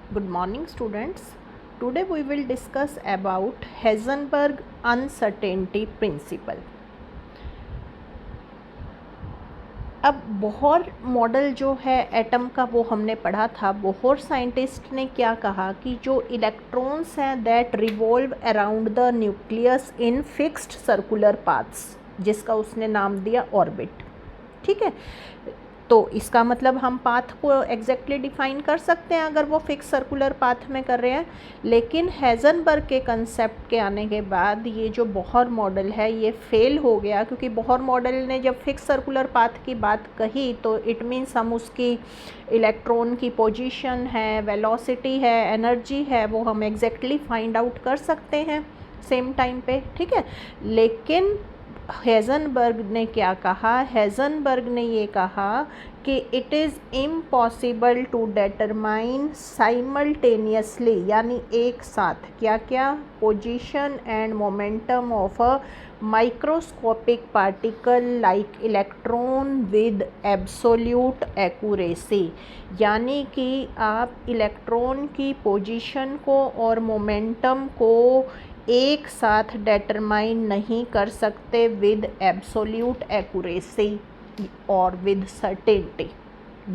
Good morning students. Today we will discuss about Heisenberg uncertainty principle. अब Bohr model जो है atom का वो हमने पढ़ा था। बोहर साइंटिस्ट ने क्या कहा कि जो इलेक्ट्रॉन्स हैं that revolve around the nucleus in fixed circular paths, जिसका उसने नाम दिया ऑर्बिट। ठीक है, तो इसका मतलब हम पाथ को एग्जैक्टली डिफाइन कर सकते हैं अगर वो फिक्स सर्कुलर पाथ में कर रहे हैं। लेकिन हेज़नबर्ग के कंसेप्ट के आने के बाद ये जो बोहर मॉडल है ये फेल हो गया, क्योंकि बोहर मॉडल ने जब फिक्स सर्कुलर पाथ की बात कही तो इट मीन्स हम उसकी इलेक्ट्रॉन की पोजीशन है, वेलोसिटी है, एनर्जी है, वो हम एग्जैक्टली फाइंड आउट कर सकते हैं सेम टाइम पे। ठीक है, लेकिन हेज़नबर्ग ने क्या कहा? हेज़नबर्ग ने ये कहा कि it is impossible to determine simultaneously, यानी एक साथ क्या क्या, position and momentum of a microscopic particle like electron with absolute accuracy. यानी कि आप इलेक्ट्रॉन की पोजीशन को और मोमेंटम को एक साथ डिटरमाइन नहीं कर सकते विद एब्सोल्यूट एक्यूरेसी और विद सर्टेनिटी।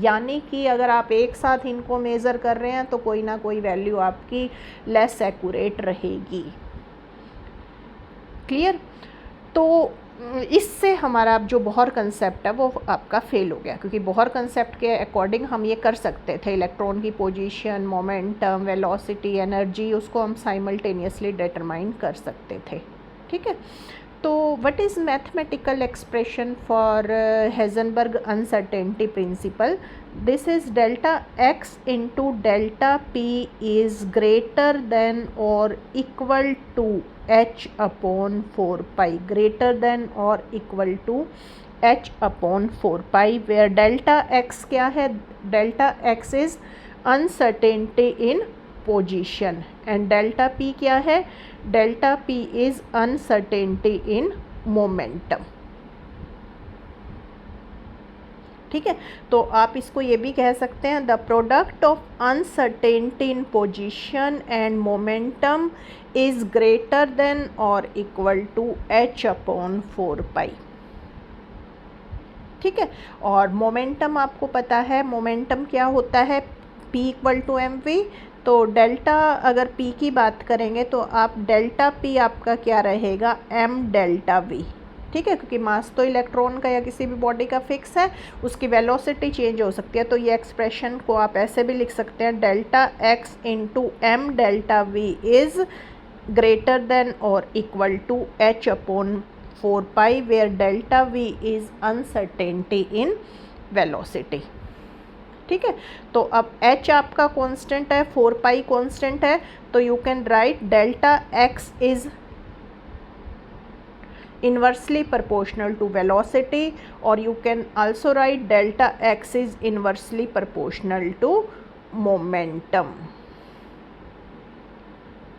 यानी कि अगर आप एक साथ इनको मेज़र कर रहे हैं तो कोई ना कोई वैल्यू आपकी लेस एक्यूरेट रहेगी। क्लियर? तो इससे हमारा जो बोहर कंसेप्ट है वो आपका फेल हो गया, क्योंकि बोहर कंसेप्ट के अकॉर्डिंग हम ये कर सकते थे इलेक्ट्रॉन की पोजीशन, मोमेंटम, वेलोसिटी, एनर्जी, उसको हम साइमल्टेनियसली डिटरमाइन कर सकते थे। ठीक है, तो what is mathematical expression for Heisenberg uncertainty principle? This is delta x into delta p is greater than और equal to h upon 4 pi, greater than or equal to h upon 4 pi, where delta x क्या है? delta x is uncertainty in position and delta p क्या है? delta p is uncertainty in momentum। ठीक है, तो आप इसको ये भी कह सकते हैं the product of uncertainty in position and momentum is greater than और इक्वल टू h अपॉन 4 पाई। ठीक है, और मोमेंटम आपको पता है, मोमेंटम क्या होता है? p equal to mv। तो डेल्टा, अगर p की बात करेंगे तो आप डेल्टा p आपका क्या रहेगा? m delta v। ठीक है, क्योंकि मास तो इलेक्ट्रॉन का या किसी भी बॉडी का फिक्स है, उसकी वेलोसिटी चेंज हो सकती है। तो ये एक्सप्रेशन को आप ऐसे भी लिख सकते हैं delta x into m delta v is greater than और equal to h upon 4 pi, where delta v is uncertainty in velocity. ठीक है, तो अब h आपका कांस्टेंट है, 4 पाई कांस्टेंट है, तो you can write delta x is inversely proportional to velocity, or you can also write delta x is inversely proportional to momentum।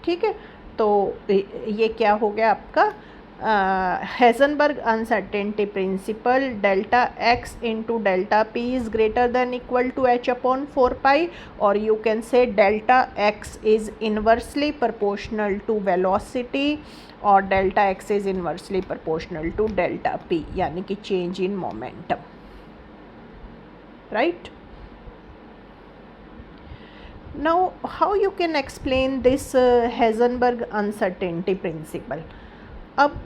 ठीक है, तो ये क्या हो गया आपका Heisenberg uncertainty principle, delta x into delta p is greater than equal to h upon 4 pi, और you can say delta x is inversely proportional to velocity और delta x is inversely proportional to delta p, यानी कि change in momentum. Right? Now how you can explain this Heisenberg uncertainty principle? अब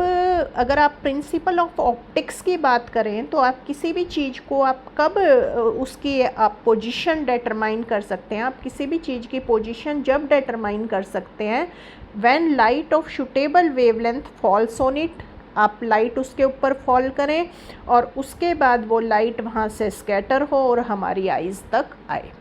अगर आप principle of optics की बात करें तो आप किसी भी चीज़ को आप कब उसकी आप पोजीशन डिटरमाइन कर सकते हैं? आप किसी भी चीज़ की पोजीशन जब डिटरमाइन कर सकते हैं when light of suitable wavelength falls on it. आप लाइट उसके ऊपर फॉल करें और उसके बाद वो लाइट वहाँ से स्कैटर हो और हमारी आइज़ तक आए।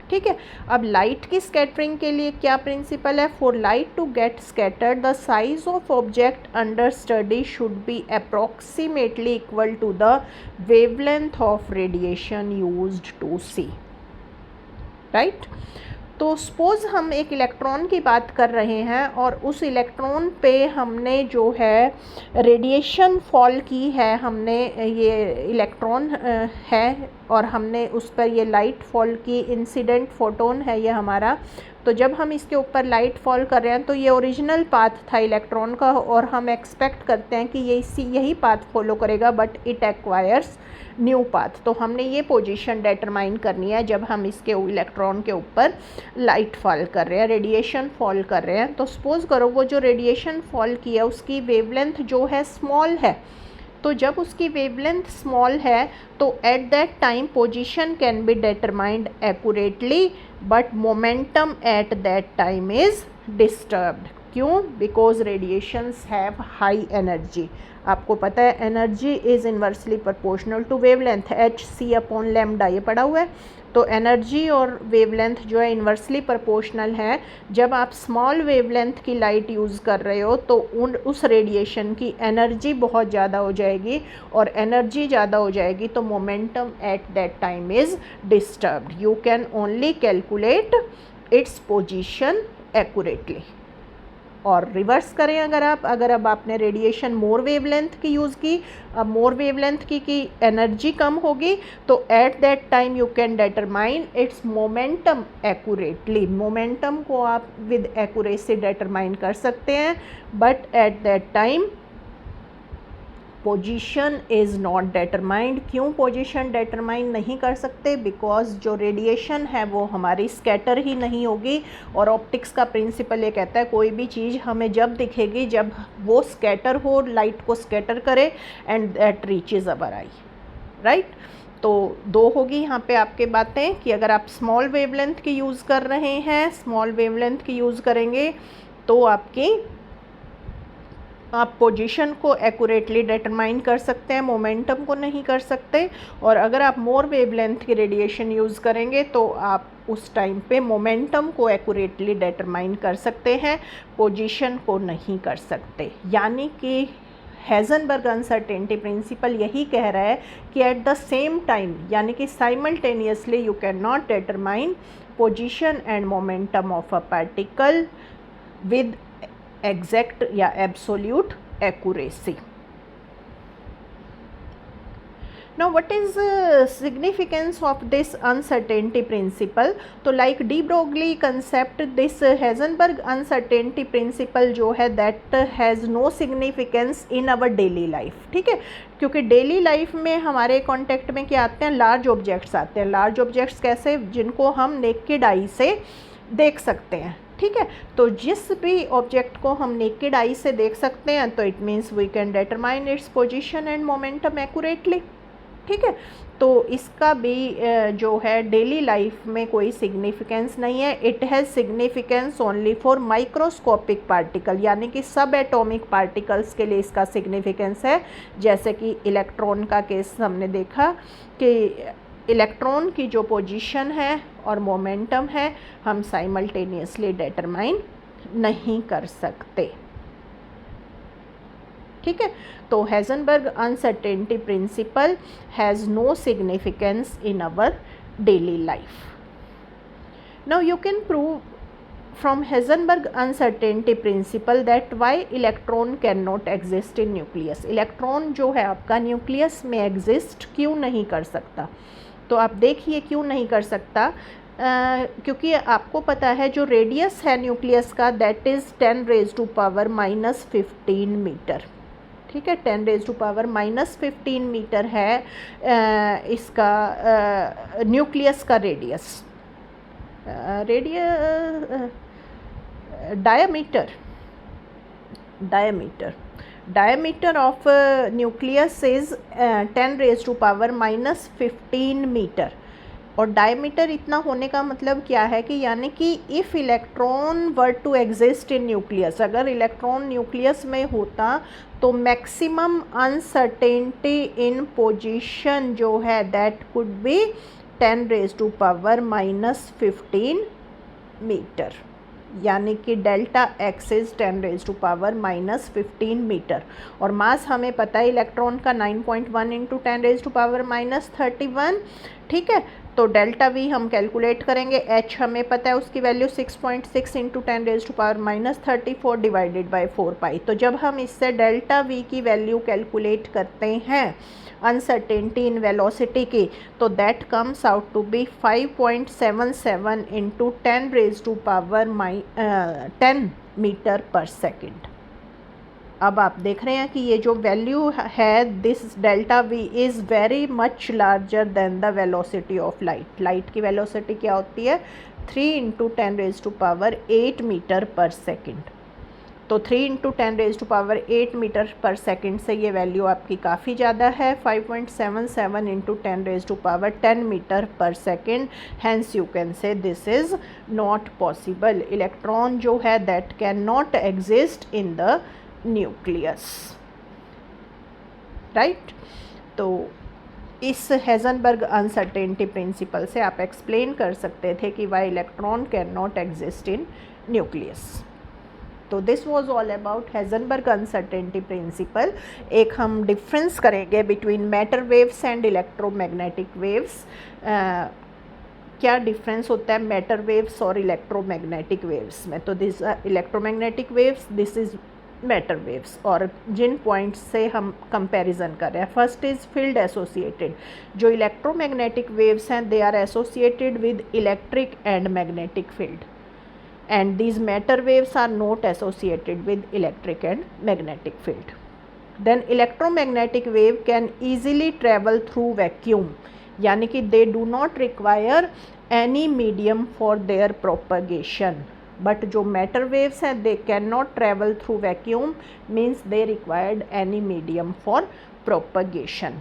ठीक है, अब लाइट की स्कैटरिंग के लिए क्या प्रिंसिपल है? For light to get scattered the size of object under study should be approximately equal to the wavelength of radiation used to see. Right? तो सपोज़ हम एक इलेक्ट्रॉन की बात कर रहे हैं और उस इलेक्ट्रॉन पे हमने जो है रेडिएशन फॉल की है, हमने ये इलेक्ट्रॉन है और हमने उस पर ये लाइट फॉल की, इंसिडेंट फोटोन है ये हमारा। तो जब हम इसके ऊपर लाइट फॉल कर रहे हैं तो ये ओरिजिनल पाथ था इलेक्ट्रॉन का और हम एक्सपेक्ट करते हैं कि ये यही पाथ फॉलो करेगा, but it acquires new path. तो हमने ये पोजीशन डिटरमाइन करनी है जब हम इसके इलेक्ट्रॉन के ऊपर लाइट फॉल कर रहे हैं, रेडिएशन फॉल कर रहे हैं। तो सपोज़ करो वो जो रेडिएशन फॉल की है उसकी वेवलेंथ जो है स्मॉल है। तो जब उसकी वेवलेंथ स्मॉल है तो at that time position can be determined accurately, but momentum at that time is disturbed. क्यों? Because radiations have high energy. आपको पता है energy is inversely proportional to wavelength, hc/λ ये पढ़ा हुआ है। तो एनर्जी और वेवलेंथ जो है इन्वर्सली प्रोपोर्शनल है। जब आप स्मॉल वेवलेंथ की लाइट यूज़ कर रहे हो तो उस रेडिएशन की एनर्जी बहुत ज़्यादा हो जाएगी, और एनर्जी ज़्यादा हो जाएगी तो momentum at that time is disturbed. You can only calculate its position accurately. और रिवर्स करें अगर अब आपने रेडिएशन मोर वेवलेंथ की यूज़ की, अब मोर वेवलेंथ की एनर्जी कम होगी, तो at that time you can determine it's momentum accurately. Momentum को आप विद एक्यूरेसी डिटरमाइन कर सकते हैं, but at that time position is not determined. क्यों पोजीशन डिटरमाइन नहीं कर सकते? बिकॉज जो रेडिएशन है वो हमारी स्कैटर ही नहीं होगी, और ऑप्टिक्स का प्रिंसिपल ये कहता है कोई भी चीज़ हमें जब दिखेगी जब वो स्कैटर हो, लाइट को स्कैटर करे, and that reaches our I, right. तो दो होगी यहाँ पे आपके बातें कि अगर आप स्मॉल वेवलेंथ की यूज़ कर रहे हैं, स्मॉल वेवलेंथ की यूज़ करेंगे तो आप पोजीशन को एक्यूरेटली डिटरमाइन कर सकते हैं, मोमेंटम को नहीं कर सकते। और अगर आप मोर वेवलेंथ की रेडिएशन यूज़ करेंगे तो आप उस टाइम पे मोमेंटम को एक्यूरेटली डिटरमाइन कर सकते हैं, पोजीशन को नहीं कर सकते। यानी कि हेज़नबर्ग अनसर्टेनिटी प्रिंसिपल यही कह रहा है कि एट द सेम टाइम, यानी कि simultaneously you can not determine position and momentum of a particle with exact या absolute accuracy. Now what is significance of this uncertainty principle? तो like de Broglie concept, this Heisenberg uncertainty principle जो है that has no significance in our daily life, ठीक है। क्योंकि daily life में हमारे contact में क्या आते हैं? लार्ज ऑब्जेक्ट्स आते हैं। लार्ज ऑब्जेक्ट्स कैसे? जिनको हम नेकेड आई से देख सकते हैं, ठीक है। तो जिस भी ऑब्जेक्ट को हम नेकेड आई से देख सकते हैं तो it means we can determine its position and momentum accurately, ठीक है। तो इसका भी जो है डेली लाइफ में कोई सिग्निफिकेंस नहीं है। It has significance only for microscopic particle, यानी कि सब एटॉमिक पार्टिकल्स के लिए इसका सिग्निफिकेंस है। जैसे कि इलेक्ट्रॉन का केस हमने देखा कि इलेक्ट्रॉन की जो पोजीशन है और मोमेंटम है हम साइमल्टेनियसली डिटरमाइन नहीं कर सकते, ठीक है। तो Heisenberg uncertainty principle has no significance in our daily life. Now you can prove from Heisenberg uncertainty principle that why electron cannot exist in nucleus। Electron जो है आपका न्यूक्लियस में एग्जिस्ट क्यों नहीं कर सकता? तो आप देखिए क्यों नहीं कर सकता। क्योंकि आपको पता है जो रेडियस है न्यूक्लियस का दैट इज़ 10⁻⁻15 मीटर, ठीक है। 10⁻⁻15 मीटर है इसका न्यूक्लियस का radius. diameter of nucleus is 10⁻⁻15 metre. और डायमीटर इतना होने का मतलब क्या है कि यानी कि if electron were to exist in nucleus, अगर इलेक्ट्रॉन न्यूक्लियस में होता तो मैक्सिमम अनसर्टेनिटी इन पोजीशन जो है दैट कुड बी 10⁻⁻15 मीटर, यानी कि डेल्टा एक्स इज़ 10⁻⁻15 मीटर। और मास हमें पता है इलेक्ट्रॉन का 9.1 × 10⁻31 ठीक है, तो डेल्टा वी हम कैलकुलेट करेंगे, एच हमें पता है उसकी value 6.6 into 10⁻⁻34 divided by 4 pi. तो जब हम इससे डेल्टा वी की वैल्यू कैलकुलेट करते हैं अनसर्टेनिटी इन वेलोसिटी की, तो that comes out to be 5.77 into 10⁻10 metre per second. अब आप देख रहे हैं कि ये जो वैल्यू है, this delta v is very much larger than the velocity of light. Light की वेलोसिटी क्या होती है? 3 इंटू 10⁸ मीटर पर सेकेंड। तो 3 इंटू 10⁸ मीटर पर सेकेंड से ये वैल्यू आपकी काफ़ी ज़्यादा है, 5.77 into 10⁻10 metre per second. Hence you can say this is not possible. Electron जो है that can not exist in the nucleus, right. तो इस हेज़नबर्ग अनसर्टेनिटी प्रिंसिपल से आप एक्सप्लेन कर सकते थे कि why electron can not exist in nucleus. तो this was all about Heisenberg uncertainty principle. एक हम डिफरेंस करेंगे between matter waves and electromagnetic waves. क्या डिफरेंस होता है मैटर वेव्स और इलेक्ट्रोमैग्नेटिक वेव्स में? तो this electromagnetic waves, this is matter waves. और जिन पॉइंट्स से हम कंपैरिजन कर रहे हैं, फर्स्ट इज़ फील्ड एसोसिएटेड। जो इलेक्ट्रोमैग्नेटिक वेव्स हैं they are associated with electric and magnetic field, and these matter waves are not associated with electric and magnetic field. Then electromagnetic wave can easily travel through vacuum, यानी कि they do not require any medium for their propagation. But जो matter waves हैं they cannot travel through vacuum, means they required any medium for propagation,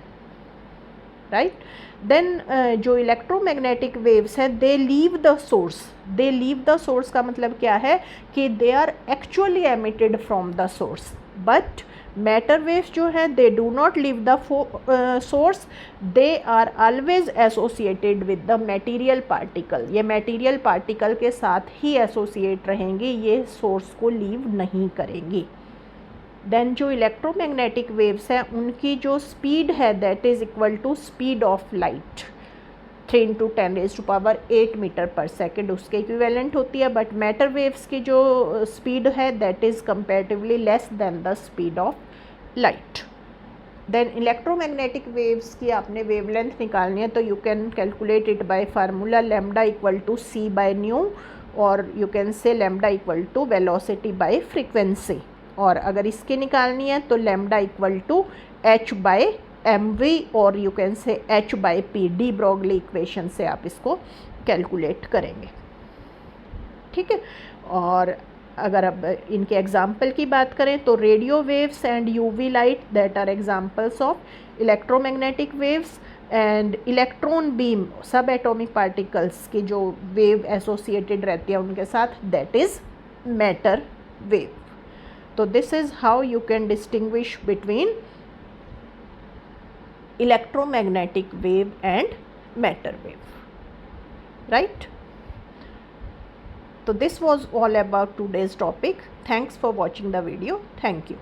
right? Then जो electromagnetic waves हैं they leave the source. They leave the source का मतलब क्या है कि they are actually emitted from the source, but matter waves जो हैं they do not leave the source, they are always associated with the material particle. ये material particle के साथ ही एसोसिएट रहेंगी, ये सोर्स को लीव नहीं करेंगी। देन जो इलेक्ट्रोमैग्नेटिक वेव्स हैं उनकी जो स्पीड है that is equal to speed of light, 3 into 10⁸ metre per second उसके इक्विवेलेंट होती है। बट मैटर वेव्स की जो स्पीड है that is comparatively less than the speed of light. Then electromagnetic waves की आपने वेवलेंथ निकालनी है तो you can calculate it by formula lambda equal to c by nu, और you can say lambda equal to velocity by frequency. और अगर इसकी निकालनी है तो lambda equal to h by mv, और you can say h by p, de Broglie equation से आप इसको कैलकुलेट करेंगे, ठीक है। और अगर अब इनके एग्जाम्पल की बात करें तो radio waves and UV light that are examples of electromagnetic waves, and electron beam subatomic particles की जो वेव एसोसिएटेड रहती है उनके साथ, that is matter wave. So this is how you can distinguish between electromagnetic wave and matter wave, right? So this was all about today's topic. Thanks for watching the video. Thank you.